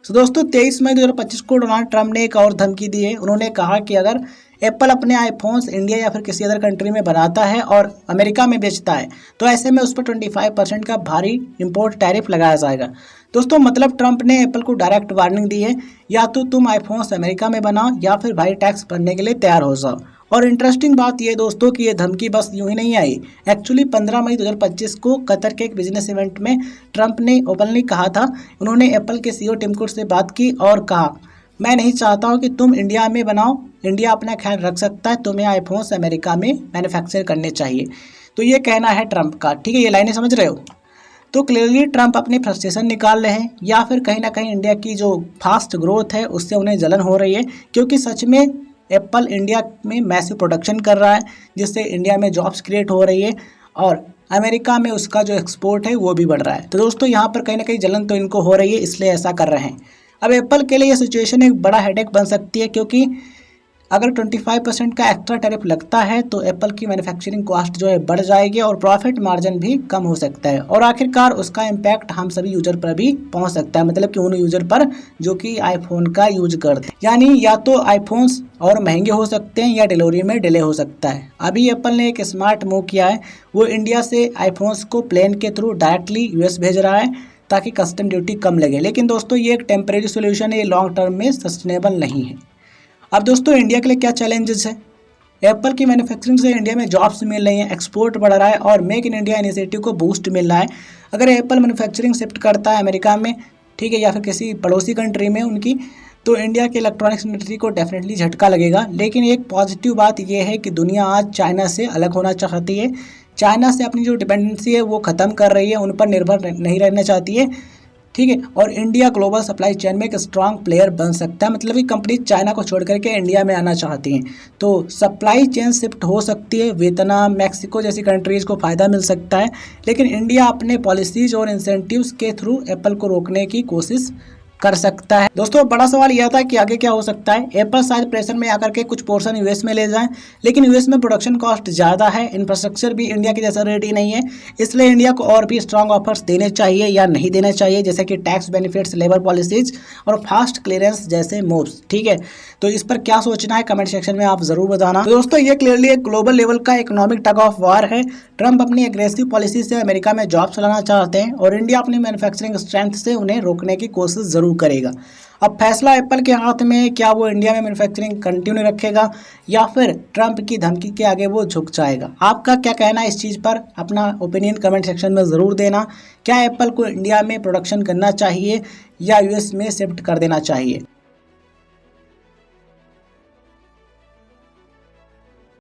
तो दोस्तों 23 मई 2025 को डोनाल्ड ट्रंप ने एक और धमकी दी है। उन्होंने कहा कि अगर एप्पल अपने आईफोन्स इंडिया या फिर किसी अदर कंट्री में बनाता है और अमेरिका में बेचता है तो ऐसे में उस पर 25% का भारी इंपोर्ट टैरिफ लगाया जाएगा। दोस्तों मतलब ट्रंप ने एप्पल को डायरेक्ट वार्निंग दी है, या तो तुम आईफोन्स अमेरिका में बनाओ या फिर भारी टैक्स भरने के लिए तैयार हो जाओ। और इंटरेस्टिंग बात यह दोस्तों कि ये धमकी बस यूं ही नहीं आई। एक्चुअली 15 मई 2025 को कतर के एक बिजनेस इवेंट में ट्रंप ने ओपनली कहा था। उन्होंने एप्पल के सीईओ टिम कुक से बात की और कहा, मैं नहीं चाहता हूं कि तुम इंडिया में बनाओ, इंडिया अपना ख्याल रख सकता है, तुम्हें आईफोन्स अमेरिका में मैन्युफैक्चर करने चाहिए। तो ये कहना है ट्रंप का, ठीक है, ये लाइनें समझ रहे हो। तो क्लियरली ट्रंप अपनी फ्रस्ट्रेशन निकाल रहे हैं, या फिर कहीं ना कहीं इंडिया की जो फास्ट ग्रोथ है उससे उन्हें जलन हो रही है, क्योंकि सच में एप्पल इंडिया में मैसिव प्रोडक्शन कर रहा है जिससे इंडिया में जॉब्स क्रिएट हो रही है और अमेरिका में उसका जो एक्सपोर्ट है वो भी बढ़ रहा है। तो दोस्तों यहाँ पर कहीं ना कहीं जलन तो इनको हो रही है, इसलिए ऐसा कर रहे हैं। अब एप्पल के लिए ये सिचुएशन एक बड़ा हेडेक बन सकती है, क्योंकि अगर 25% का एक्स्ट्रा टैरिफ लगता है तो एप्पल की मैन्युफैक्चरिंग कॉस्ट जो है बढ़ जाएगी और प्रॉफिट मार्जिन भी कम हो सकता है, और आखिरकार उसका इम्पैक्ट हम सभी यूजर पर भी पहुंच सकता है, मतलब कि उन यूजर पर जो कि आईफोन का यूज करते हैं। यानी या तो आईफोन्स और महंगे हो सकते हैं या डिलीवरी में डिले हो सकता है। अभी एप्पल ने एक स्मार्ट मूव किया है, वो इंडिया से आईफोन्स को प्लेन के थ्रू डायरेक्टली यूएस भेज रहा है ताकि कस्टम ड्यूटी कम लगे। लेकिन दोस्तों ये एक टेम्परेरी सोल्यूशन है, ये लॉन्ग टर्म में सस्टेनेबल नहीं है। अब दोस्तों इंडिया के लिए क्या चैलेंजेस है? एप्पल की मैन्युफैक्चरिंग से इंडिया में जॉब्स मिल रही हैं, एक्सपोर्ट बढ़ रहा है और मेक इन इंडिया इनिशिएटिव को बूस्ट मिल रहा है। अगर एप्पल मैन्युफैक्चरिंग शिफ्ट करता है अमेरिका में, ठीक है, या फिर किसी पड़ोसी कंट्री में उनकी, तो इंडिया के इलेक्ट्रॉनिक्स इंडस्ट्री को डेफिनेटली झटका लगेगा। लेकिन एक पॉजिटिव बात यह है कि दुनिया आज चाइना से अलग होना चाहती है, चाइना से अपनी जो डिपेंडेंसी है वो ख़त्म कर रही है, उन पर निर्भर नहीं रहना चाहती है, ठीक है। और इंडिया ग्लोबल सप्लाई चेन में एक स्ट्रांग प्लेयर बन सकता है, मतलब कि कंपनी चाइना को छोड़ करके इंडिया में आना चाहती हैं, तो सप्लाई चेन शिफ्ट हो सकती है। वियतनाम, मैक्सिको जैसी कंट्रीज़ को फ़ायदा मिल सकता है, लेकिन इंडिया अपने पॉलिसीज़ और इंसेंटिव्स के थ्रू एप्पल को रोकने की कोशिश कर सकता है। दोस्तों बड़ा सवाल यह था कि आगे क्या हो सकता है। एप्पल शायद प्रेशर में आकर के कुछ पोर्शन यूएस में ले जाएं, लेकिन यूएस में प्रोडक्शन कॉस्ट ज़्यादा है, इंफ्रास्ट्रक्चर भी इंडिया के जैसा रेडी नहीं है, इसलिए इंडिया को और भी स्ट्रांग ऑफर्स देने चाहिए या नहीं देने चाहिए, जैसे कि टैक्स बेनिफिट्स, लेबर पॉलिसीज और फास्ट क्लियरेंस जैसे मूव्स, ठीक है। तो इस पर क्या सोचना है कमेंट सेक्शन में आप जरूर बताना। तो दोस्तों ये क्लियरली एक ग्लोबल लेवल का इकोनॉमिक टग ऑफ वार है। ट्रंप अपनी एग्रेसिव पॉलिसी से अमेरिका में जॉब चलाना चाहते हैं और इंडिया अपनी मैन्युफैक्चरिंग स्ट्रेंथ से उन्हें रोकने की कोशिश जरूर करेगा। अब फैसला एप्पल के हाथ में है, क्या वो इंडिया में मैन्युफैक्चरिंग कंटिन्यू रखेगा या फिर ट्रंप की धमकी के आगे वो झुक जाएगा। आपका क्या कहना है इस चीज़ पर? अपना ओपिनियन कमेंट सेक्शन में ज़रूर देना। क्या एप्पल को इंडिया में प्रोडक्शन करना चाहिए या यूएस में शिफ्ट कर देना चाहिए?